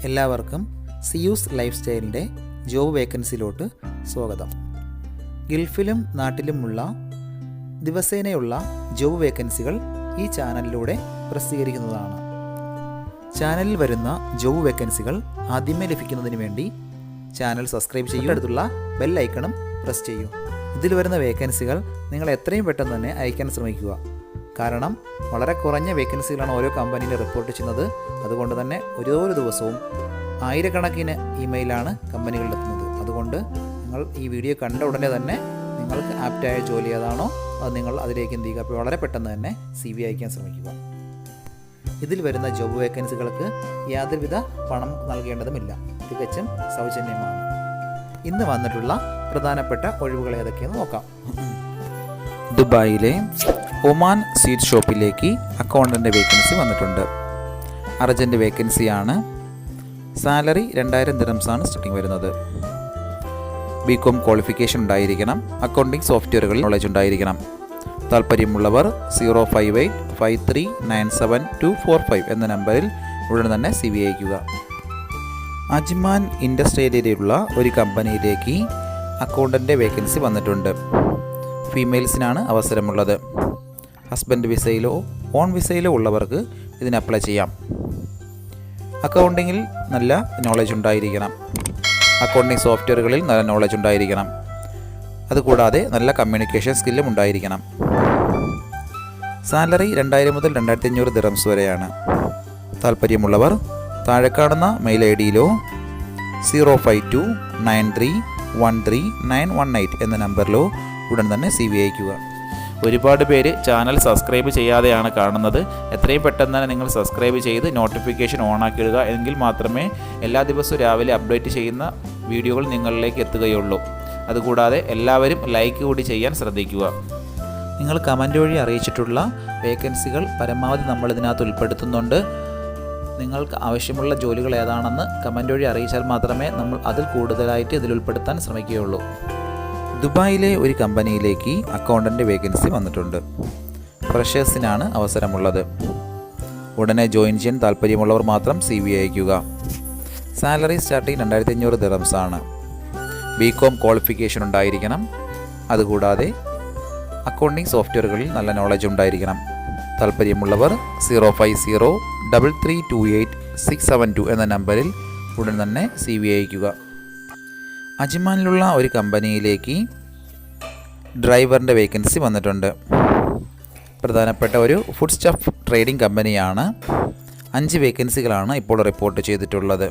എല്ലാവർക്കും Zeus life സ്റ്റൈലിൻ്റെ job വേക്കൻസിയിലോട്ട് സ്വാഗതം. ഗൾഫിലും നാട്ടിലുമുള്ള ദിവസേനയുള്ള job വേക്കൻസികൾ ഈ ചാനലിലൂടെ പ്രസിദ്ധീകരിക്കുന്നതാണ്. ചാനലിൽ വരുന്ന ജോബ് വേക്കൻസികൾ ആദ്യമേ ലഭിക്കുന്നതിന് വേണ്ടി ചാനൽ സബ്സ്ക്രൈബ് ചെയ്യൂ, അടുത്തുള്ള ബെൽ ഐക്കണും പ്രസ് ചെയ്യൂ. ഇതിൽ വരുന്ന വേക്കൻസികൾ നിങ്ങൾ എത്രയും പെട്ടെന്ന് തന്നെ അയക്കാൻ ശ്രമിക്കുക. കാരണം വളരെ കുറഞ്ഞ വേക്കൻസികളാണ് ഓരോ കമ്പനിയിൽ റിപ്പോർട്ട് ചെയ്യുന്നത്. അതുകൊണ്ട് തന്നെ ഓരോ ദിവസവും ആയിരക്കണക്കിന് ഇമെയിലാണ് കമ്പനികളിലെത്തുന്നത്. അതുകൊണ്ട് നിങ്ങൾ ഈ വീഡിയോ കണ്ട ഉടനെ തന്നെ നിങ്ങൾക്ക് ആപ്റ്റായ ജോലി ഏതാണോ അത് നിങ്ങൾ അതിലേക്ക് എന്ത് ചെയ്യുക, അപ്പോൾ വളരെ പെട്ടെന്ന് തന്നെ CV അയക്കാൻ ശ്രമിക്കുക. ഇതിൽ വരുന്ന ജോബ് വേക്കൻസികൾക്ക് യാതൊരുവിധ പണം നൽകേണ്ടതുമില്ല, തികച്ചും സൗജന്യമാണ്. ഇന്ന് വന്നിട്ടുള്ള പ്രധാനപ്പെട്ട ഒഴിവുകൾ ഏതൊക്കെയെന്ന് നോക്കാം. ദുബായിലെ ഒമാൻ സ്വീറ്റ് ഷോപ്പിലേക്ക് അക്കൗണ്ടൻ്റ് വേക്കൻസി വന്നിട്ടുണ്ട്. അർജൻറ്റ് വേക്കൻസിയാണ്. സാലറി 2000 ദിർഹംസാണ് സ്റ്റാർട്ടിംഗ് വരുന്നത്. BCom ക്വാളിഫിക്കേഷൻ ഉണ്ടായിരിക്കണം. അക്കൗണ്ടിംഗ് സോഫ്റ്റ്വെയറുകളിൽ നോളജ് ഉണ്ടായിരിക്കണം. താല്പര്യമുള്ളവർ 05853972245 എന്ന നമ്പറിൽ ഉടൻ തന്നെ CV അയക്കുക. അജ്മാൻ ഇൻഡസ്ട്രിയിലുള്ള ഒരു കമ്പനിയിലേക്ക് അക്കൗണ്ടൻ്റ് വേക്കൻസി വന്നിട്ടുണ്ട്. ഫീമെയിൽസിനാണ് അവസരമുള്ളത്. ഹസ്ബൻഡ് വിസയിലോ ഓൺ വിസയിലോ ഉള്ളവർക്ക് ഇതിന് അപ്ലൈ ചെയ്യാം. അക്കൗണ്ടിങ്ങിൽ നല്ല നോളജ് ഉണ്ടായിരിക്കണം. അക്കൗണ്ടിങ് സോഫ്റ്റ്വെയറുകളിൽ നല്ല നോളജ് ഉണ്ടായിരിക്കണം. അതുകൂടാതെ നല്ല കമ്മ്യൂണിക്കേഷൻ സ്കില്ലും ഉണ്ടായിരിക്കണം. സാലറി 2000 മുതൽ 2500 ദിർഹംസ് വരെയാണ്. താല്പര്യമുള്ളവർ താഴെ കാണുന്ന മെയിൽ ID-യിലോ 05293139118 എന്ന നമ്പറിലോ ഉടൻ തന്നെ CV അയക്കുക. ഒരുപാട് പേര് ചാനൽ സബ്സ്ക്രൈബ് ചെയ്യാതെയാണ് കാണുന്നത്. എത്രയും പെട്ടെന്ന് തന്നെ നിങ്ങൾ സബ്സ്ക്രൈബ് ചെയ്ത് നോട്ടിഫിക്കേഷൻ ഓണാക്കിയിടുക. എങ്കിൽ മാത്രമേ എല്ലാ ദിവസവും രാവിലെ അപ്ഡേറ്റ് ചെയ്യുന്ന വീഡിയോകൾ നിങ്ങളിലേക്ക് എത്തുകയുള്ളൂ. അതുകൂടാതെ എല്ലാവരും ലൈക്ക് കൂടി ചെയ്യാൻ ശ്രദ്ധിക്കുക. നിങ്ങൾ കമൻറ്റ് വഴി അറിയിച്ചിട്ടുള്ള വേക്കൻസികൾ പരമാവധി നമ്മൾ ഇതിനകത്ത് ഉൾപ്പെടുത്തുന്നുണ്ട്. നിങ്ങൾക്ക് ആവശ്യമുള്ള ജോലികൾ ഏതാണെന്ന് കമൻറ്റ് വഴി അറിയിച്ചാൽ മാത്രമേ നമ്മൾ അതിൽ കൂടുതലായിട്ട് ഇതിൽ ഉൾപ്പെടുത്താൻ ശ്രമിക്കുകയുള്ളൂ. ദുബായിലെ ഒരു കമ്പനിയിലേക്ക് അക്കൗണ്ടൻ്റ് വേക്കൻസി വന്നിട്ടുണ്ട്. ഫ്രഷേഴ്സിനാണ് അവസരമുള്ളത്. ഉടനെ ജോയിൻ ചെയ്യാൻ താല്പര്യമുള്ളവർ മാത്രം CV അയക്കുക. Salary starting 2500 ദിർഹംസാണ്. BCom ക്വാളിഫിക്കേഷൻ ഉണ്ടായിരിക്കണം. അതുകൂടാതെ അക്കൗണ്ടിംഗ് സോഫ്റ്റ്വെയറുകളിൽ നല്ല നോളജ് ഉണ്ടായിരിക്കണം. താല്പര്യമുള്ളവർ 05033286672 എന്ന നമ്പറിൽ ഉടൻ തന്നെ CV അയക്കുക. അജ്മാനിലുള്ള ഒരു കമ്പനിയിലേക്ക് ഡ്രൈവറിൻ്റെ വേക്കൻസി വന്നിട്ടുണ്ട്. പ്രധാനപ്പെട്ട ഒരു ഫുഡ് സ്റ്റഫ് ട്രേഡിംഗ് കമ്പനിയാണ്. 5 വേക്കൻസികളാണ് ഇപ്പോൾ റിപ്പോർട്ട് ചെയ്തിട്ടുള്ളത്.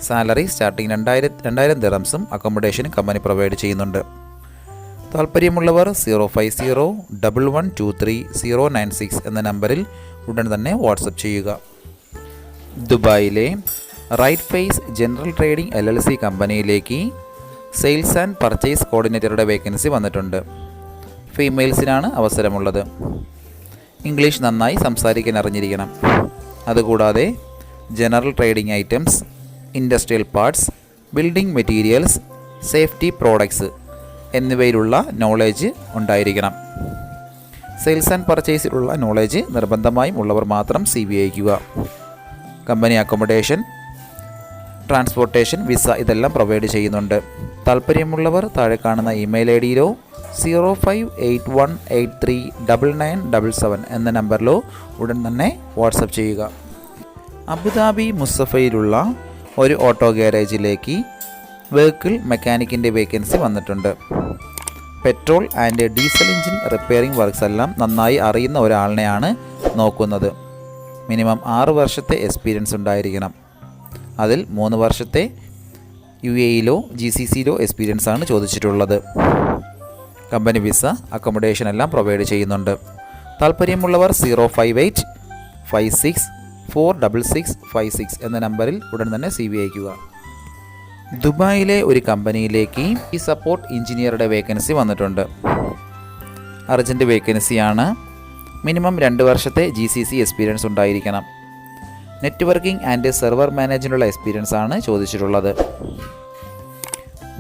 സാലറി സ്റ്റാർട്ടിംഗ് 2000 ദിർഹംസും അക്കോമഡേഷനും കമ്പനി പ്രൊവൈഡ് ചെയ്യുന്നുണ്ട്. താല്പര്യമുള്ളവർ 05011230096 എന്ന നമ്പറിൽ ഉടൻ തന്നെ വാട്സപ്പ് ചെയ്യുക. ദുബായിലെ right face general trading LLC കമ്പനിയിലേക്ക് സെയിൽസ് ആൻഡ് പർച്ചേസ് കോർഡിനേറ്ററുടെ വേക്കൻസി വന്നിട്ടുണ്ട്. ഫീമെയിൽസിനാണ് അവസരമുള്ളത്. ഇംഗ്ലീഷ് നന്നായി സംസാരിക്കാൻ അറിഞ്ഞിരിക്കണം. അതുകൂടാതെ general trading items, industrial parts, building materials, safety products എന്നിവയിലുള്ള നോളേജ് ഉണ്ടായിരിക്കണം. സെയിൽസ് ആൻഡ് പർച്ചേസിലുള്ള നോളേജ് നിർബന്ധമായും ഉള്ളവർ മാത്രം CV അയക്കുക. കമ്പനി അക്കോമഡേഷൻ, ട്രാൻസ്പോർട്ടേഷൻ, വിസ ഇതെല്ലാം പ്രൊവൈഡ് ചെയ്യുന്നുണ്ട്. താല്പര്യമുള്ളവർ താഴെ കാണുന്ന ഇമെയിൽ ID-യിലോ 05818399977 എന്ന നമ്പറിലോ ഉടൻ തന്നെ വാട്സപ്പ് ചെയ്യുക. അബുദാബി മുസഫയിലുള്ള ഒരു ഓട്ടോ ഗാരേജിലേക്ക് വെഹിക്കിൾ മെക്കാനിക്കിൻ്റെ വേക്കൻസി വന്നിട്ടുണ്ട്. Petrol and diesel engine repairing works എല്ലാം നന്നായി അറിയുന്ന ഒരാളിനെയാണ് നോക്കുന്നത്. മിനിമം 6 വർഷത്തെ എക്സ്പീരിയൻസ് ഉണ്ടായിരിക്കണം. അതിൽ 3 വർഷത്തെ UAE-യിലോ GCC-യിലോ എക്സ്പീരിയൻസ് ആണ് ചോദിച്ചിട്ടുള്ളത്. കമ്പനി വിസ, അക്കോമഡേഷൻ എല്ലാം പ്രൊവൈഡ് ചെയ്യുന്നുണ്ട്. താല്പര്യമുള്ളവർ 05856466656 എന്ന നമ്പറിൽ ഉടൻ തന്നെ CV അയക്കുക. ദുബായിലെ ഒരു കമ്പനിയിലേക്ക് ഈ സപ്പോർട്ട് എഞ്ചിനീയറുടെ വേക്കൻസി വന്നിട്ടുണ്ട്. അർജൻറ്റ് വേക്കൻസിയാണ്. മിനിമം 2 വർഷത്തെ GCC എക്സ്പീരിയൻസ് ഉണ്ടായിരിക്കണം. നെറ്റ്വർക്കിംഗ് ആൻഡ് സെർവർ മാനേജ്മെൻറ്റുള്ള എക്സ്പീരിയൻസ് ആണ് ചോദിച്ചിട്ടുള്ളത്.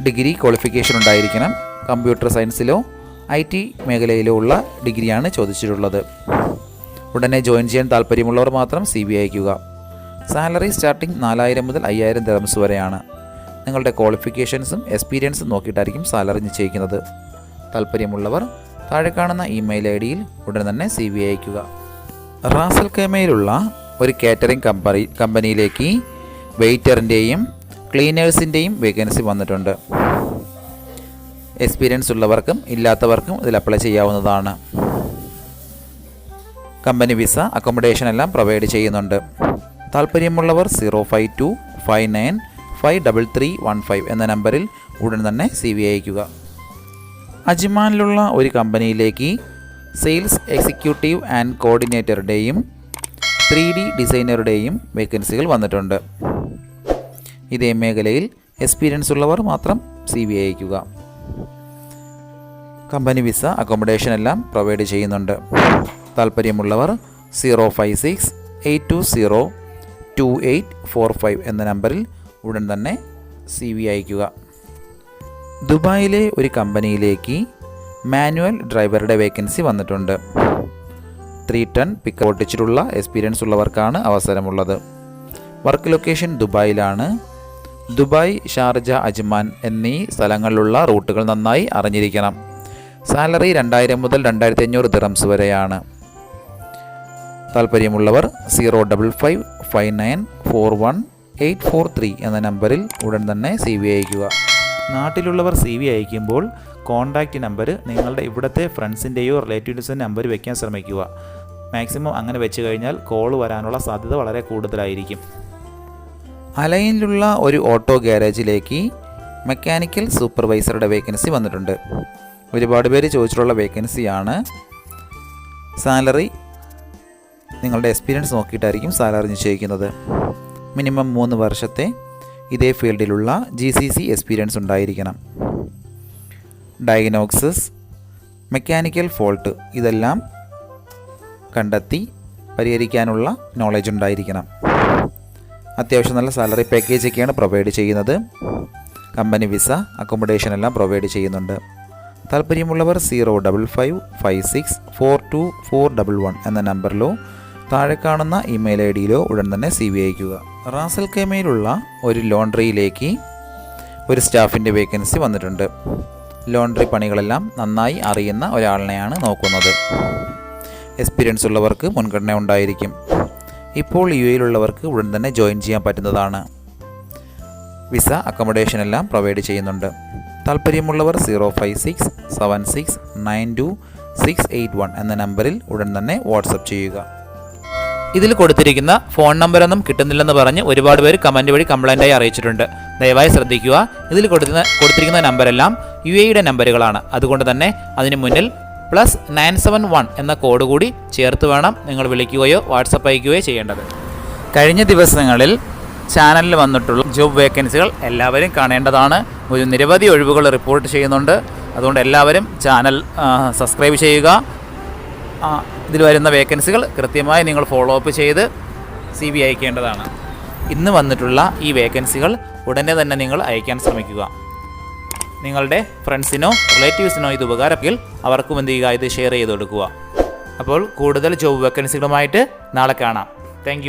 ഡിഗ്രി ക്വാളിഫിക്കേഷൻ ഉണ്ടായിരിക്കണം. കമ്പ്യൂട്ടർ സയൻസിലോ IT മേഖലയിലോ ഉള്ള ഡിഗ്രിയാണ് ചോദിച്ചിട്ടുള്ളത്. ഉടനെ ജോയിൻ ചെയ്യാൻ താല്പര്യമുള്ളവർ മാത്രം CV അയക്കുക. സാലറി സ്റ്റാർട്ടിംഗ് 4000 മുതൽ 5000 ദിർഹംസ് വരെയാണ്. നിങ്ങളുടെ ക്വാളിഫിക്കേഷൻസും എക്സ്പീരിയൻസും നോക്കിയിട്ടായിരിക്കും സാലറി നിശ്ചയിക്കുന്നത്. താല്പര്യമുള്ളവർ താഴെ കാണുന്ന ഇമെയിൽ ഐഡിയിൽ ഉടൻ തന്നെ CV അയയ്ക്കുക. റാസൽ ഖൈമയിലുള്ള ഒരു കാറ്ററിംഗ് കമ്പനിയിലേക്ക് വെയ്റ്ററിൻ്റെയും ക്ലീനേഴ്സിൻ്റെയും വേക്കൻസി വന്നിട്ടുണ്ട്. എക്സ്പീരിയൻസ് ഉള്ളവർക്കും ഇല്ലാത്തവർക്കും ഇതിൽ അപ്ലൈ ചെയ്യാവുന്നതാണ്. കമ്പനി വിസ, അക്കോമഡേഷൻ എല്ലാം പ്രൊവൈഡ് ചെയ്യുന്നുണ്ട്. താല്പര്യമുള്ളവർ 05259533315 എന്ന നമ്പറിൽ ഉടൻ തന്നെ CV അയയ്ക്കുക. അജ്മാനിലുള്ള ഒരു കമ്പനിയിലേക്ക് സെയിൽസ് എക്സിക്യൂട്ടീവ് ആൻഡ് കോർഡിനേറ്ററുടെയും 3D ഡിസൈനറുടെയും വേക്കൻസികൾ വന്നിട്ടുണ്ട്. ഇതേ മേഖലയിൽ എക്സ്പീരിയൻസ് ഉള്ളവർ മാത്രം CV അയയ്ക്കുക. കമ്പനി വിസ, അക്കോമഡേഷൻ എല്ലാം പ്രൊവൈഡ് ചെയ്യുന്നുണ്ട്. താല്പര്യമുള്ളവർ 056-820-2845 എന്ന നമ്പറിൽ ഉടൻ തന്നെ CV അയയ്ക്കുക. ദുബായിലെ ഒരു കമ്പനിയിലേക്ക് മാനുവൽ ഡ്രൈവറുടെ വേക്കൻസി വന്നിട്ടുണ്ട്. 3 ടൺ പിക്കപ്പ് ഓടിച്ചിട്ടുള്ള എക്സ്പീരിയൻസ് ഉള്ളവർക്കാണ് അവസരമുള്ളത്. വർക്ക് ലൊക്കേഷൻ ദുബായിലാണ്. ദുബായ്, ഷാർജ, അജ്മാൻ എന്നീ സ്ഥലങ്ങളിലുള്ള റൂട്ടുകൾ നന്നായി അറിഞ്ഞിരിക്കണം. സാലറി 2000 മുതൽ 2500 ദിർഹംസ് വരെയാണ്. താല്പര്യമുള്ളവർ 0555941 എന്ന നമ്പറിൽ ഉടൻ തന്നെ CV അയയ്ക്കുക. നാട്ടിലുള്ളവർ CV അയക്കുമ്പോൾ കോൺടാക്റ്റ് നമ്പർ നിങ്ങളുടെ ഇവിടുത്തെ ഫ്രണ്ട്സിൻ്റെയോ റിലേറ്റീവ്സിൻ്റെ നമ്പർ വയ്ക്കാൻ ശ്രമിക്കുക. മാക്സിമം അങ്ങനെ വെച്ച് കഴിഞ്ഞാൽ കോൾ വരാനുള്ള സാധ്യത വളരെ കൂടുതലായിരിക്കും. അലൈനിലുള്ള ഒരു ഓട്ടോ ഗ്യാരേജിലേക്ക് മെക്കാനിക്കൽ സൂപ്പർവൈസറുടെ വേക്കൻസി വന്നിട്ടുണ്ട്. ഒരുപാട് പേര് ചോദിച്ചിട്ടുള്ള വേക്കൻസിയാണ്. സാലറി നിങ്ങളുടെ എക്സ്പീരിയൻസ് നോക്കിയിട്ടായിരിക്കും സാലറി നിശ്ചയിക്കുന്നത്. മിനിമം 3 വർഷത്തെ ഇതേ ഫീൽഡിലുള്ള GCC എക്സ്പീരിയൻസ് ഉണ്ടായിരിക്കണം. ഡയഗ്നോസിസ്, മെക്കാനിക്കൽ ഫോൾട്ട് ഇതെല്ലാം കണ്ടെത്തി പരിഹരിക്കാനുള്ള നോളജ് ഉണ്ടായിരിക്കണം. അത്യാവശ്യം നല്ല സാലറി പാക്കേജൊക്കെയാണ് പ്രൊവൈഡ് ചെയ്യുന്നത്. കമ്പനി വിസ, അക്കോമഡേഷൻ എല്ലാം പ്രൊവൈഡ് ചെയ്യുന്നുണ്ട്. താല്പര്യമുള്ളവർ 05556424411 എന്ന നമ്പറിലോ താഴെ കാണുന്ന ഇമെയിൽ ഐഡിയിലോ ഉടൻ തന്നെ CV അയയ്ക്കുക. റാസൽ ഖൈമയിലുള്ള ഒരു ലോണ്ടറിയിലേക്ക് ഒരു സ്റ്റാഫിൻ്റെ വേക്കൻസി വന്നിട്ടുണ്ട്. ലോണ്ടറി പണികളെല്ലാം നന്നായി അറിയുന്ന ഒരാളിനെയാണ് നോക്കുന്നത്. എക്സ്പീരിയൻസ് ഉള്ളവർക്ക് മുൻഗണന ഉണ്ടായിരിക്കും. ഇപ്പോൾ UAE-യിലുള്ളവർക്ക് ഉടൻ തന്നെ ജോയിൻ ചെയ്യാൻ പറ്റുന്നതാണ്. വിസ, അക്കോമഡേഷൻ എല്ലാം പ്രൊവൈഡ് ചെയ്യുന്നുണ്ട്. താല്പര്യമുള്ളവർ 0567692 എന്ന നമ്പറിൽ ഉടൻ തന്നെ വാട്സപ്പ് ചെയ്യുക. ഇതിൽ കൊടുത്തിരിക്കുന്ന ഫോൺ നമ്പറൊന്നും കിട്ടുന്നില്ലെന്ന് പറഞ്ഞ് ഒരുപാട് പേര് കമൻറ്റ് വഴി കംപ്ലൈൻറ്റായി അറിയിച്ചിട്ടുണ്ട്. ദയവായി ശ്രദ്ധിക്കുക. ഇതിൽ കൊടുത്തിരിക്കുന്ന നമ്പരെല്ലാം UAE-യുടെ നമ്പറുകളാണ്. അതുകൊണ്ട് തന്നെ അതിന് മുന്നിൽ +971 എന്ന കോഡ് കൂടി ചേർത്ത് വേണം നിങ്ങൾ വിളിക്കുകയോ വാട്സപ്പ് അയക്കുകയോ ചെയ്യേണ്ടത്. കഴിഞ്ഞ ദിവസങ്ങളിൽ ചാനലിൽ വന്നിട്ടുള്ള ജോബ് വേക്കൻസികൾ എല്ലാവരും കാണേണ്ടതാണ്. ഒരു നിരവധി ഒഴിവുകൾ റിപ്പോർട്ട് ചെയ്യുന്നുണ്ട്. അതുകൊണ്ട് എല്ലാവരും ചാനൽ സബ്സ്ക്രൈബ് ചെയ്യുക. ഇതിൽ വരുന്ന വേക്കൻസികൾ കൃത്യമായി നിങ്ങൾ ഫോളോ അപ്പ് ചെയ്ത് CV അയക്കേണ്ടതാണ്. ഇന്ന് വന്നിട്ടുള്ള ഈ വേക്കൻസികൾ ഉടനെ തന്നെ നിങ്ങൾ അയക്കാൻ ശ്രമിക്കുക. നിങ്ങളുടെ ഫ്രണ്ട്സിനോ റിലേറ്റീവ്സിനോ ഇത് ഉപകാരമെങ്കിൽ അവർക്കും എന്ത് ചെയ്യുക, ഇത് ഷെയർ ചെയ്ത് കൊടുക്കുക. അപ്പോൾ കൂടുതൽ ജോബ് വേക്കൻസികളുമായിട്ട് നാളെ കാണാം. താങ്ക്